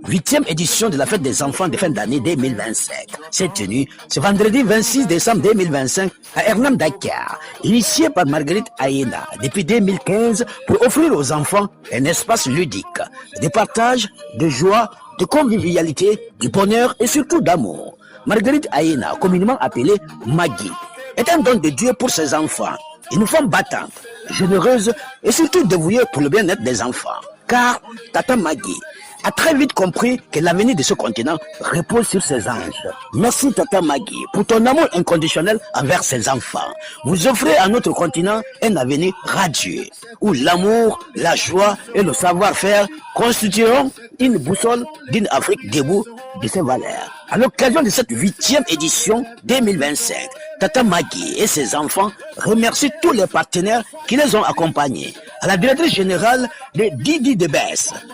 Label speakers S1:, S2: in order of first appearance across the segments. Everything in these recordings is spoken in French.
S1: 8e édition de la fête des enfants de fin d'année 2025. C'est tenu ce vendredi 26 décembre 2025 à Hernam Dakar, initié par Marguerite Aïna depuis 2015 pour offrir aux enfants un espace ludique, de partage, de joie, de convivialité, du bonheur et surtout d'amour. Marguerite Aïna, communément appelée Maggie, est un don de Dieu pour ses enfants. Une femme battante, généreuse et surtout dévouée pour le bien-être des enfants. Car Tata Maggie a très vite compris que l'avenir de ce continent repose sur ses anges. Merci Tata Maggie pour ton amour inconditionnel envers ses enfants. Vous offrez à notre continent un avenir radieux, où l'amour, la joie et le savoir-faire constitueront une boussole d'une Afrique debout de ses valeurs. À l'occasion de cette 8e édition 2025, Tata Maggie et ses enfants remercient tous les partenaires qui les ont accompagnés. À la directrice générale de Didi Debes,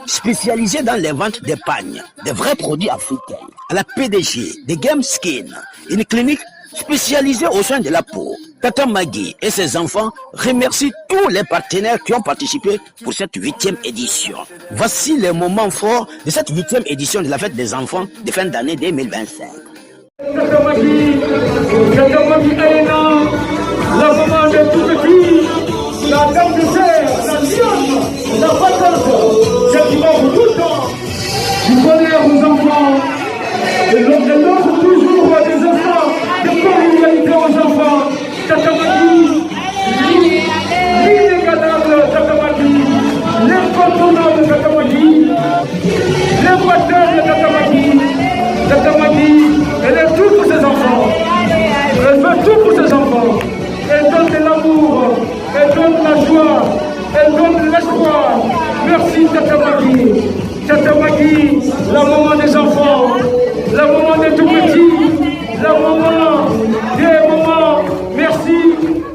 S1: spécialisée dans les ventes d'épargne, de vrais produits africains. À la PDG de Game Skin, une clinique spécialisée aux soins de la peau. Tata Maggie et ses enfants remercient tous les partenaires qui ont participé pour cette 8e édition. Voici les moments forts de cette 8e édition de la fête des enfants de fin d'année 2025.
S2: Tata Maggie Aïna, la maman de tout petit, la dame de terre, la lionne, la battante, celle qui offre tout le temps du bonheur aux enfants, et l'offre toujours des enfants, de convivialité aux enfants. Tata Maggie, l'inégalable Tata Maggie, l'incontournable Tata Maggie, l'imbattable Tata Maggie. Tata Maggie, elle est tout pour ses enfants. Elle veut tout pour ses enfants. Elle donne de l'amour, elle donne de la joie, elle donne de l'espoir. Merci Tata Maggie. Tata Maggie, la maman des enfants, la maman des tout petits, la maman des mamans. Merci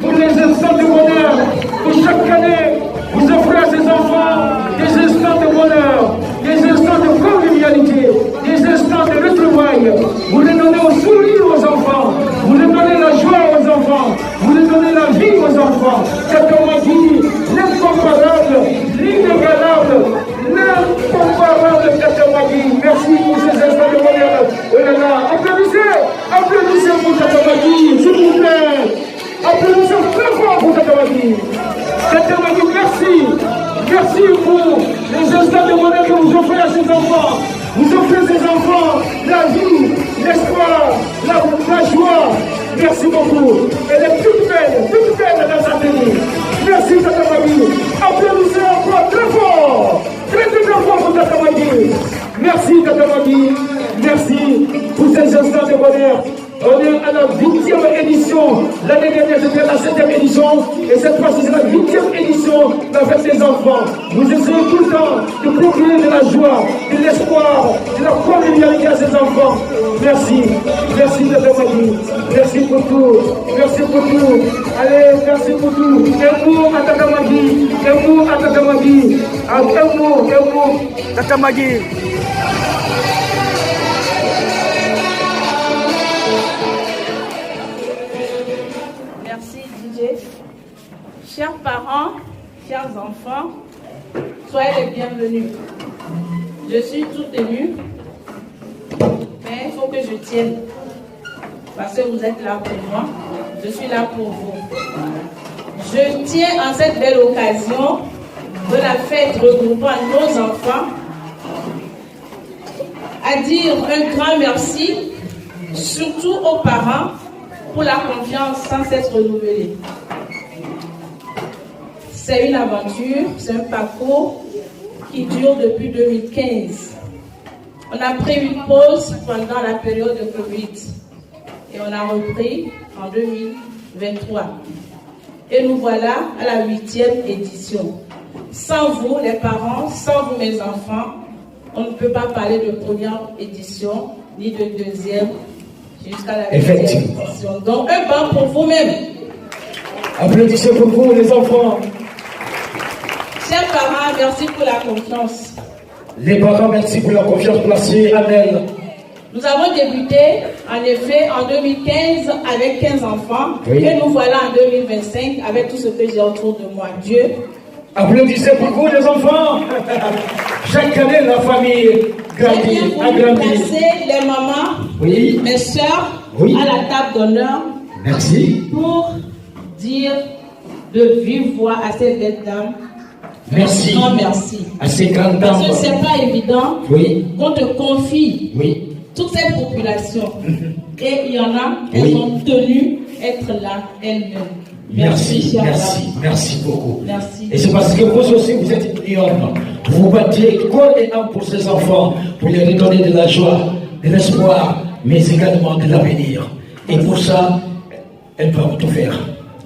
S2: pour les instants de bonheur. Pour chaque année, vous offrez à ces enfants des instants de bonheur, des instants de convivialité, des instants de retrouvailles. Vous les donnez au sourire aux enfants, vous les donnez la joie aux enfants, vous les donnez la vie aux enfants. Tata Maggie, l'incomparable, l'inégalable, l'incomparable Tata Maggie. Merci pour ces instants de bonheur. Oh là là, applaudissez pour Tata Maggie, s'il vous plaît. Applaudissez très fort pour Tata Maggie. Tata Maggie, merci. Merci pour les instants de bonheur que vous offrez à ces enfants. Vous offrez à ces enfants la vie, l'espoir, la joie. Merci beaucoup. Elle est toute belle dans sa tenue. Merci Tata Maggie. Applaudissez encore très fort. Très fort pour Tata Maggie. Merci Tata Maggie. Merci pour ces instants de bonheur. On est à la 8e édition. L'année dernière, c'était la 7e édition. Et cette fois-ci, c'est la 8e édition de la fête des enfants. Vous essayez tout le temps de procurer de la joie, de l'espoir, de la convivialité à ces enfants. Merci. Merci Tata Maggie. Merci pour tout. Merci pour tout. Allez, merci pour tout. Un mot à Tata Maggie. Un mot à Tata Maggie. Un mot. Tata Maggie.
S3: Chers parents, chers enfants, soyez les bienvenus. Je suis toute émue, mais il faut que je tienne, parce que vous êtes là pour moi, je suis là pour vous. Je tiens en cette belle occasion de la fête regroupant nos enfants à dire un grand merci, surtout aux parents, pour la confiance sans cesse renouvelée. C'est une aventure, c'est un parcours qui dure depuis 2015. On a pris une pause pendant la période de Covid et on a repris en 2023. Et nous voilà à la 8e édition. Sans vous, les parents, sans vous, mes enfants, on ne peut pas parler de première édition ni de deuxième jusqu'à la 8e édition. Donc un banc pour vous-même.
S2: Applaudissez pour vous, les enfants.
S3: Chers parents, merci pour la confiance.
S2: Les parents, merci pour la confiance placée en elles.
S3: Nous avons débuté, en effet, en 2015 avec 15 enfants. Oui. Et nous voilà en 2025 avec tout ce que j'ai autour de moi. Dieu
S2: Applaudissez pour vous les enfants. Chaque année, la famille grandit, agrandit.
S3: Placer les mamans,
S2: Oui.
S3: mes soeurs,
S2: Oui.
S3: à la table d'honneur.
S2: Merci.
S3: Pour dire de vive voix à ces belles dames.
S2: Merci.
S3: Non, merci.
S2: À ces grandes dames.
S3: Parce que c'est pas évident
S2: Oui.
S3: qu'on te confie
S2: Oui.
S3: toute cette population. Et il y en a, elles
S2: Oui.
S3: ont tenu être là elles-mêmes.
S2: Merci,
S3: chère
S2: merci,
S3: dame.
S2: merci beaucoup.
S3: Merci.
S2: Et c'est parce que vous aussi, vous êtes une lionne. Vous vous battiez corps et âme pour ces enfants, pour leur redonner de la joie, de l'espoir, mais également de l'avenir. Et pour ça, elles peuvent tout faire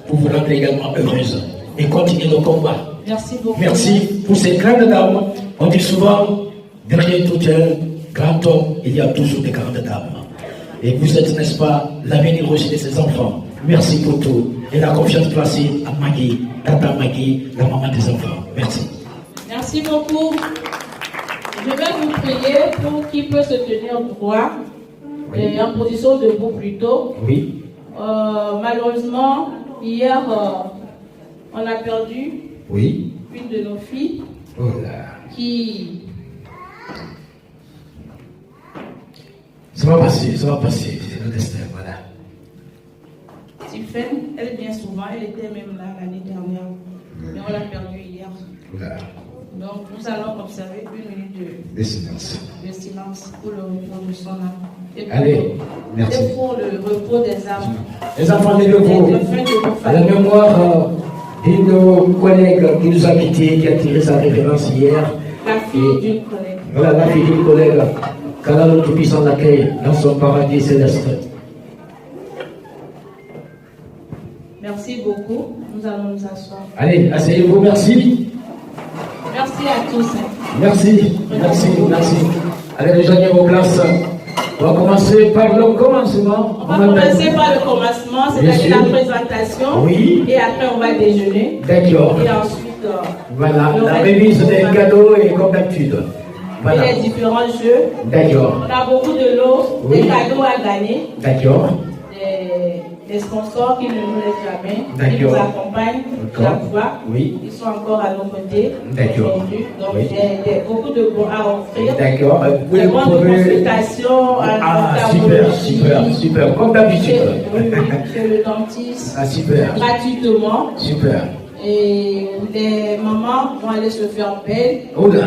S2: pour vous rendre également heureuse et continuer le combat.
S3: Merci beaucoup.
S2: Merci pour ces grandes dames. On dit souvent, derrière tout un grand homme, il y a toujours des grandes dames. Et vous êtes, n'est-ce pas, l'avenir aussi de ces enfants. Merci pour tout. Et la confiance placée à Maggie, Tata Maggie, la maman des enfants. Merci.
S3: Merci beaucoup. Je vais vous prier pour qu'il peut se tenir droit, et en position debout plutôt.
S2: Oui.
S3: Malheureusement, hier, on a perdu
S2: Oui.
S3: une de nos filles
S2: Oh là.
S3: qui...
S2: Ça va passer, c'est le destin, voilà.
S3: Tiffen, elle vient souvent, elle était même là l'année dernière, mais on l'a perdue hier.
S2: Voilà.
S3: Donc nous allons observer 1 minute
S2: Des silences.
S3: de silence pour le repos de son âme. Et pour,
S2: Allez, merci.
S3: et pour le repos des âmes.
S2: Les enfants,
S3: Des
S2: levez-vous.
S3: défunts de nos
S2: À la
S3: familles.
S2: mémoire d'une de nos collègues qui nous a quittés, qui a tiré sa référence hier.
S3: La fille d'une collègue.
S2: Voilà la fille d'une collègue. Qu'Allah le Tout-Puissant l'accueille dans son paradis céleste.
S3: Merci beaucoup. Nous allons nous asseoir.
S2: Allez, asseyez-vous, merci.
S3: Merci à tous.
S2: Merci. Allez, rejoignez vos places. On va commencer par le commencement.
S3: On va commencer par le commencement, c'est-à-dire la présentation.
S2: Oui.
S3: Et après, on va déjeuner.
S2: D'accord.
S3: Et ensuite,
S2: Voilà,
S3: le
S2: la
S3: reste
S2: remise des
S3: du
S2: cadeaux et comme d'habitude. Voilà.
S3: Et les différents jeux.
S2: D'accord.
S3: On a beaucoup de lots,
S2: Oui.
S3: des cadeaux à gagner,
S2: D'accord.
S3: des sponsors qui ne nous laissent jamais, qui
S2: D'accord.
S3: nous accompagnent chaque fois.
S2: Oui.
S3: Ils sont encore à nos côtés.
S2: D'accord.
S3: aujourd'hui. Donc,
S2: Oui.
S3: j'ai beaucoup de bons à offrir.
S2: D'accord. Vous
S3: Des bons de
S2: pouvez...
S3: consultation à
S2: Ah,
S3: l'ophtalmologie.
S2: super. Comme d'habitude.
S3: Chez le dentiste.
S2: Ah, super.
S3: Gratuitement.
S2: Super.
S3: Et les mamans vont aller se faire belle.
S2: Oh là.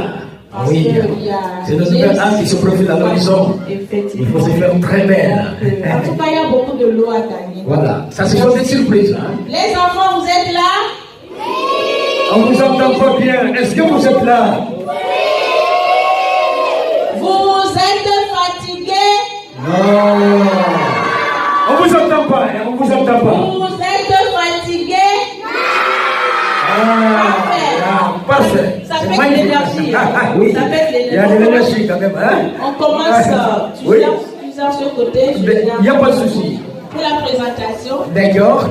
S3: Parce
S2: Oui.
S3: qu'il y a
S2: C'est notre nouvelle âme qui se profile à l'horizon.
S3: Effectivement.
S2: Il faut se faire très belle.
S3: En tout cas, il y a beaucoup de lots à gagner.
S2: Voilà. Ça, ce sont des surprises. Hein?
S3: Les enfants, vous êtes là?
S2: On vous entend pas bien. Est-ce que vous êtes là?
S3: Vous êtes fatigués?
S2: Non. On vous entend pas. Hein? On vous entend pas.
S3: Vous êtes fatigués?
S2: Parfait.
S3: Ça
S2: C'est
S3: fait de
S2: magnifique.
S3: l'énergie.
S2: Ah, oui.
S3: Ça fait de
S2: Il y a de l'énergie quand même. Hein?
S3: On commence, tu
S2: Oui.
S3: sers ce côté.
S2: Il n'y a pas de souci.
S3: Pour la présentation,
S2: D'accord.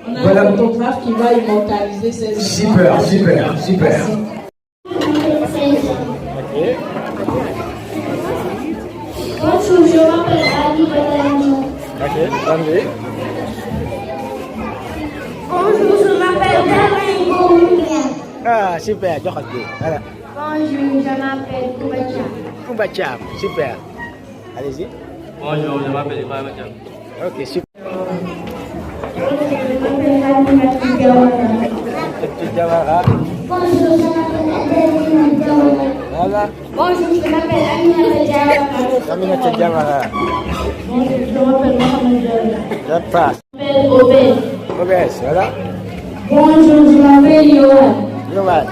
S3: on a
S2: Voilà.
S3: un photographe qui va immortaliser ces
S2: Super.
S4: Bonjour, je m'appelle Ali Badani. Bonjour, je m'appelle Damien Goumia.
S1: Ah, super, joxal bi. Voilà.
S4: Bonjour, je m'appelle Koubacha.
S1: Koumba Thiam, super. Allez-y.
S5: Bonjour, je m'appelle Ibrahim Thiam.
S1: Ok, super.
S4: Bonjour, je m'appelle Halimatu Diawara.
S1: Petit Diawara.
S4: Bonjour, je m'appelle Adeline Diawara.
S1: Voilà.
S4: Bonjour, je m'appelle Aminata Diawara.
S1: Aminata Diawara.
S4: Bonjour, je m'appelle Mohamed Diawara.
S1: Ça passe.
S4: Je m'appelle Obed.
S1: Obès, voilà.
S4: Bonjour, je m'appelle Yohan.
S1: Yohan.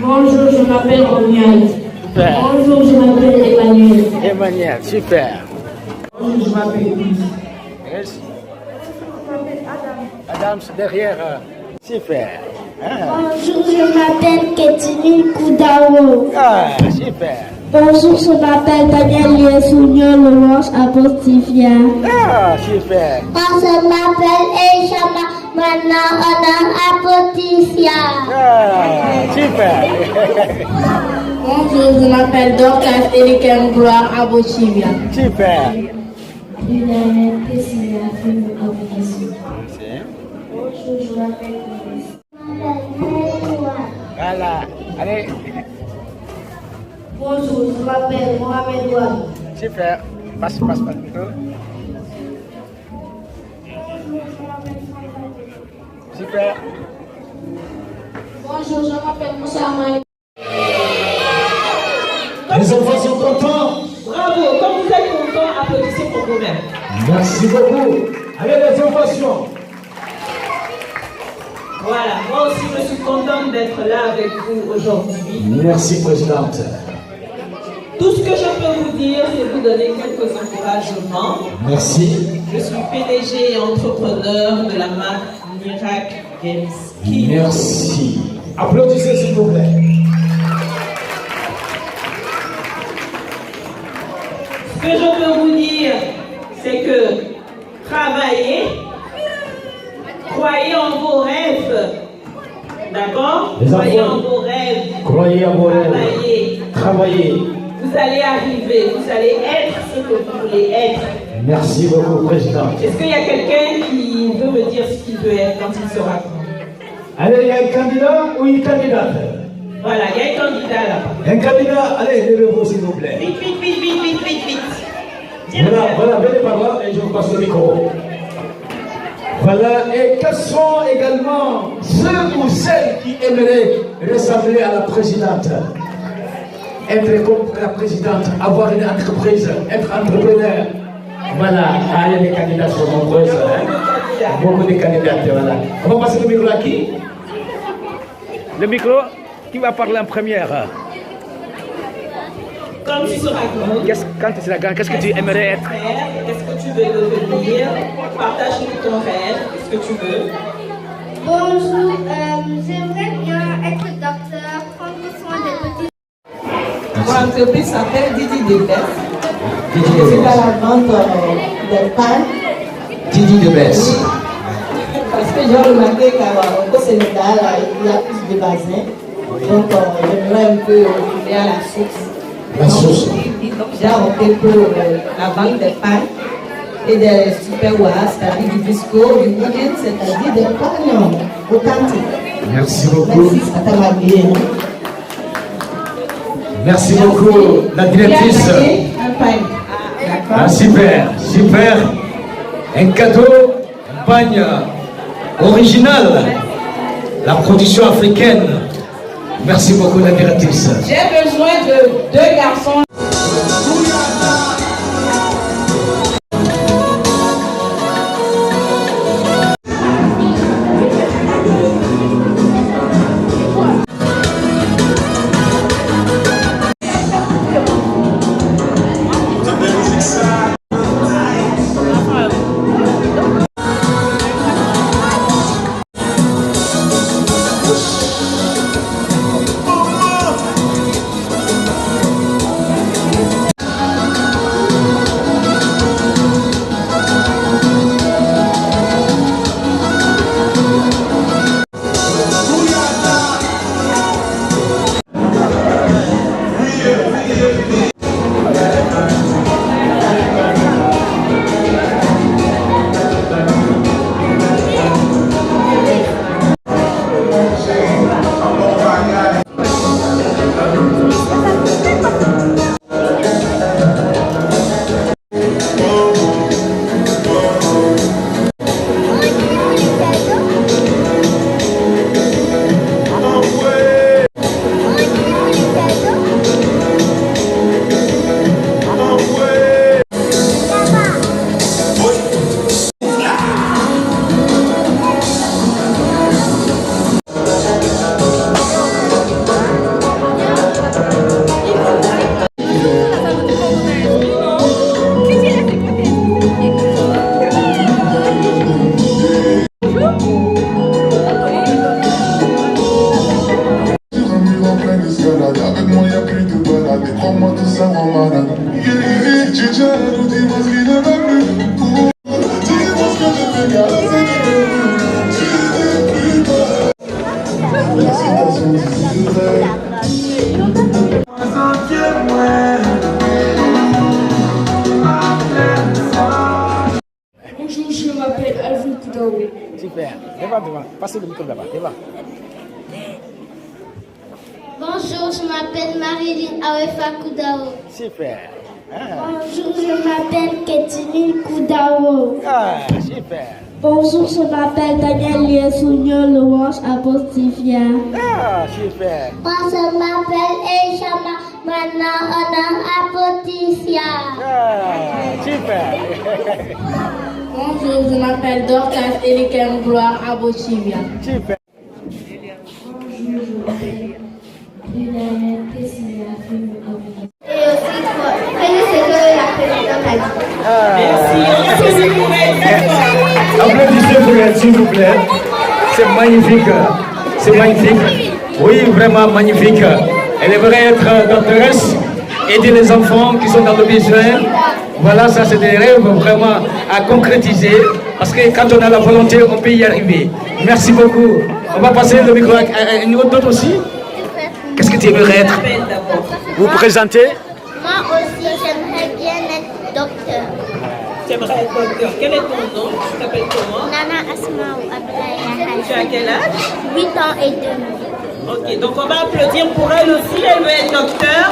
S4: Bonjour, je m'appelle Omial.
S1: Super.
S4: Bonjour, je m'appelle Emmanuel.
S1: Emmanuel, super.
S4: Bonjour, je m'appelle Chris.
S1: Yes. Adams derrière. Super. Ah,
S4: Bonjour, je m'appelle Ketini Koudawo.
S1: ah, super.
S4: Bonjour, je m'appelle Daniel Liesounion Laurence Apostifia.
S1: Ah, super.
S4: Moi, je m'appelle Eshama Mana Apostifia.
S1: Ah, super.
S4: Bonjour, je m'appelle Dorcas Eliken Gloire Abochivia.
S1: Super.
S4: Bonjour, je m'appelle Chris.
S1: Voilà. Allez.
S4: Bonjour, je m'appelle Mohamed Ouad.
S1: Super. Passe le micro. Super.
S4: Bonjour, je m'appelle Moussa Amaï.
S6: Les enfants sont contents.
S7: Bravo, comme vous êtes contents, applaudissez pour vous-même.
S6: Merci beaucoup. Allez les ovations.
S7: Voilà, moi aussi je suis contente d'être là avec vous aujourd'hui.
S6: Merci présidente.
S7: Tout ce que je peux vous dire, c'est vous donner quelques encouragements.
S6: Merci.
S7: Je suis PDG et entrepreneur de la marque Miracle Games Ski.
S6: Merci. Applaudissez s'il vous plaît.
S7: Ce que je peux vous dire, c'est que travaillez, croyez en vos rêves, d'accord?
S6: Les
S7: Croyez
S6: enfants,
S7: en vos rêves,
S6: croyez en vos rêves.
S7: travaillez.
S6: Travaillez.
S7: Vous allez arriver, vous allez être ce que vous voulez être.
S6: Merci beaucoup présidente.
S7: Est-ce qu'il y a quelqu'un qui veut me dire ce qu'il veut être quand il sera grand?
S6: Allez, il y a un candidat ou une candidate?
S7: Voilà, il y a un candidat là-bas.
S6: Un candidat, allez, levez-vous s'il vous plaît.
S7: Vite, vite, vite, vite, vite, vite, vite.
S6: Voilà, venez par là et je vous passe le micro. Voilà, et quels sont également ceux ou celles qui aimeraient ressembler à la présidente? Être comme la présidente, avoir une entreprise, être entrepreneur. Voilà, allez, les candidats sont nombreuses. Hein? Beaucoup de candidats, voilà. On va passer le micro à qui?
S1: Le micro, qui va parler en première?
S7: Quand tu seras grand,
S1: Quand tu seras grand, qu'est-ce que tu aimerais être?
S7: qu'est-ce que tu veux devenir? Partage-nous ton rêve, qu'est-ce que tu veux?
S4: Bonjour, j'aimerais bien être docteur, prendre soin des petits.
S7: Mon entreprise s'appelle Didi Debes.
S6: Didi
S7: Je suis
S6: Debes.
S7: à la vente des pains.
S6: Didi Debes.
S7: Parce que j'ai remarqué qu'au Sénégal, il y a plus de bassins. Donc, j'aimerais un peu aller à la source.
S6: La source.
S7: Donc, j'ai opté pour la vente des pains et des super oas, c'est-à-dire du bisco, du pudding, c'est-à-dire des pains authentiques.
S6: Merci beaucoup.
S7: Merci, ça t'a bien.
S6: Merci beaucoup, la directrice.
S7: Un pain.
S6: Ah,
S7: D'accord?
S6: super, super. Un cadeau, un pagne original. La production africaine. Merci beaucoup, la directrice.
S7: J'ai besoin de 2 garçons.
S8: Avec moi y'a plus de balade, et crois-moi tout ça rend malade. J'ai déjà tout dit, moi ce qui ne va plus. Dis-moi ce que je fais, car c'est plus bas. La citation dit vrai.
S4: Bonjour, je m'appelle Alvin Koudaoui.
S1: Super. Devant. Passez le micro là-bas. Devant.
S4: Bonjour, je m'appelle Marilyn Awefa Koudao.
S1: Super.
S4: Bonjour, je m'appelle Ketine Koudao.
S1: Ah, super.
S4: Bonjour, je m'appelle Daniel Liesounio Louange Apostifia.
S1: Ah, super.
S4: Moi, je m'appelle Ejama Mana Apostifia.
S1: Ah, super.
S3: Bonjour, je m'appelle Dorcas Elikem Gloire Abochivia.
S1: Super.
S4: Et aussi, faites ce que la présidente a dit.
S6: Applaudissez pour elle, s'il vous plaît. C'est magnifique. C'est magnifique. Oui, vraiment magnifique. Elle aimerait être doctoresse, aider les enfants qui sont dans le besoin. Voilà, ça c'est des rêves vraiment à concrétiser. Parce que quand on a la volonté, on peut y arriver. Merci beaucoup. On va passer le micro à une autre aussi. Qu'est-ce que tu aimerais être? Vous présentez?
S4: Moi aussi, j'aimerais bien être docteur.
S9: Tu aimerais être docteur. Quel est ton nom? Tu t'appelles comment?
S4: Nana Asmaou Abdoulaye.
S9: Tu as quel âge?
S4: 8 ans et demi.
S9: Ok, donc on va applaudir pour elle aussi. Elle veut être docteur.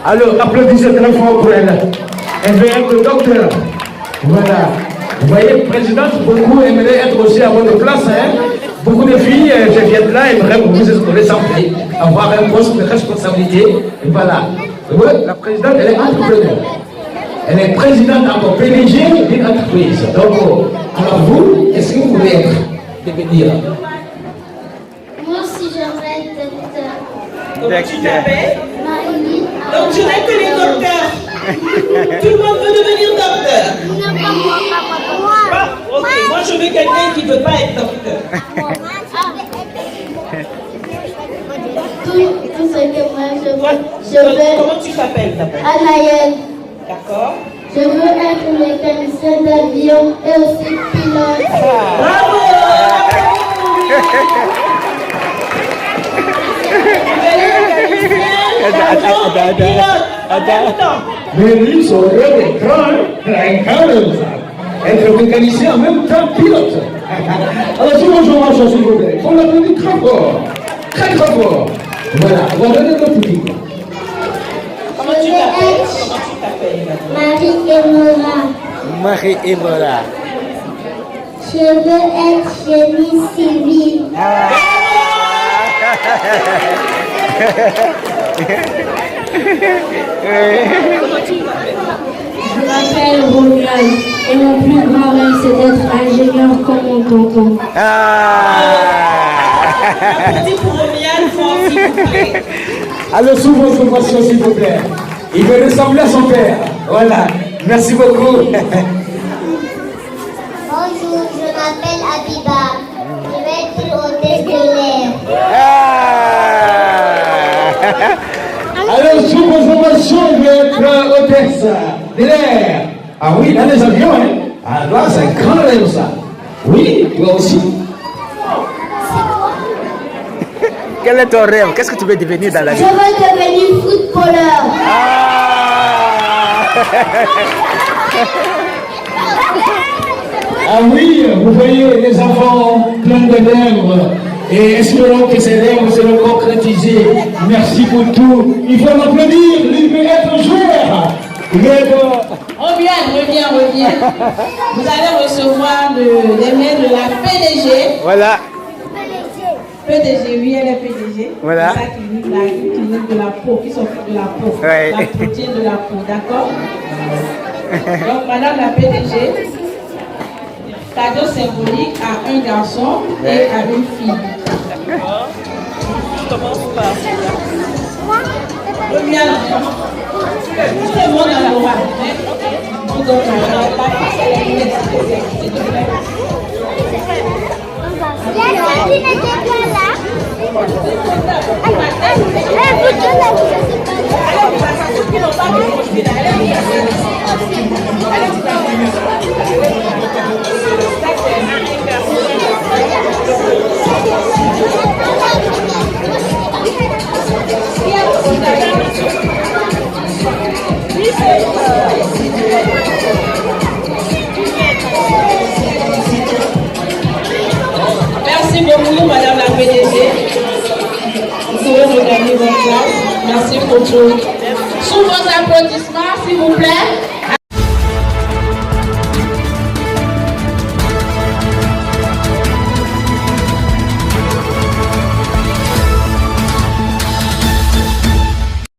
S6: Alors, applaudissez très fort pour elle. Elle veut être docteur. Voilà. Vous voyez, présidente, beaucoup aimeraient être aussi à votre place. Hein? Beaucoup de filles qui viennent là aimeraient vous ressembler, avoir un poste de responsabilité. Et voilà. Ouais, la présidente, elle est entrepreneur. Elle est présidente encore PDG d'une entreprise. Donc, alors vous, est-ce que vous voulez devenir?
S4: Moi aussi, j'aimerais être docteur.
S9: Comment tu t'appelles?
S4: Marilyn.
S9: Donc tu n'es que les docteurs. Tout le monde veut devenir docteur.
S4: Non, pas moi, pas
S9: Ah, ok, moi je veux quelqu'un qui ne veut pas être docteur.
S4: Tout ce que moi je veux.
S9: Comment tu t'appelles d'abord?
S4: Anaël.
S9: D'accord.
S4: Je veux être mécanicien d'avion et aussi pilote.
S9: Bravo!
S6: Mais lui, son rêve est grand, être mécanicien en même temps pilote. Alors, si bonjour, moi, s'il vous plaît, on l'applaudit très fort. Très fort. Voilà, on va donner notre public.
S9: Comment tu t'appelles?
S4: Marie Emola.
S1: Marie Emola.
S4: Je veux être génie civil.
S3: Je m'appelle Romuald et mon plus grand rêve c'est d'être ingénieur comme mon tonton.
S9: Applaudis pour Romuald fort, s'il vous plaît.
S6: Alors, sous votre passion, s'il vous plaît. Il veut ressembler à son père. Voilà. Merci beaucoup.
S4: Bonjour, je m'appelle Abiba. Je vais être hôtesse de l'air.
S6: Alors, sous vos informations, il veut être hôtesse de l'air. Ah oui, dans les avions, hein. Ah, là, c'est un grand rêve, ça. Oui, toi aussi.
S1: Quel est ton rêve? Qu'est-ce que tu veux devenir dans la vie?
S4: Je veux devenir footballeur.
S6: Ah oui, vous voyez les enfants pleins de rêves et espérons que ces rêves seront concrétisés. Merci pour tout. Il faut l'applaudir, il veut être joueur.
S3: Reviens. Vous allez recevoir les mails de la PDG.
S1: Voilà.
S3: PDG, oui, elle est PDG.
S1: Voilà.
S3: C'est ça qui clinique de la peau, qui s'occupe de la peau.
S1: Ouais.
S3: La protéine de la peau, d'accord? Donc, madame la PDG, cadeau symbolique à un garçon et à une fille.
S9: D'accord. Je commence par celui-là.
S3: Reviens là. Tout le monde a l'oral. Vous donnez la place à la lunette, s'il te plaît.
S4: La n'était pas là.
S3: Merci beaucoup, madame la PDG. votre classe. Merci pour tout. Sous vos applaudissements, s'il vous plaît.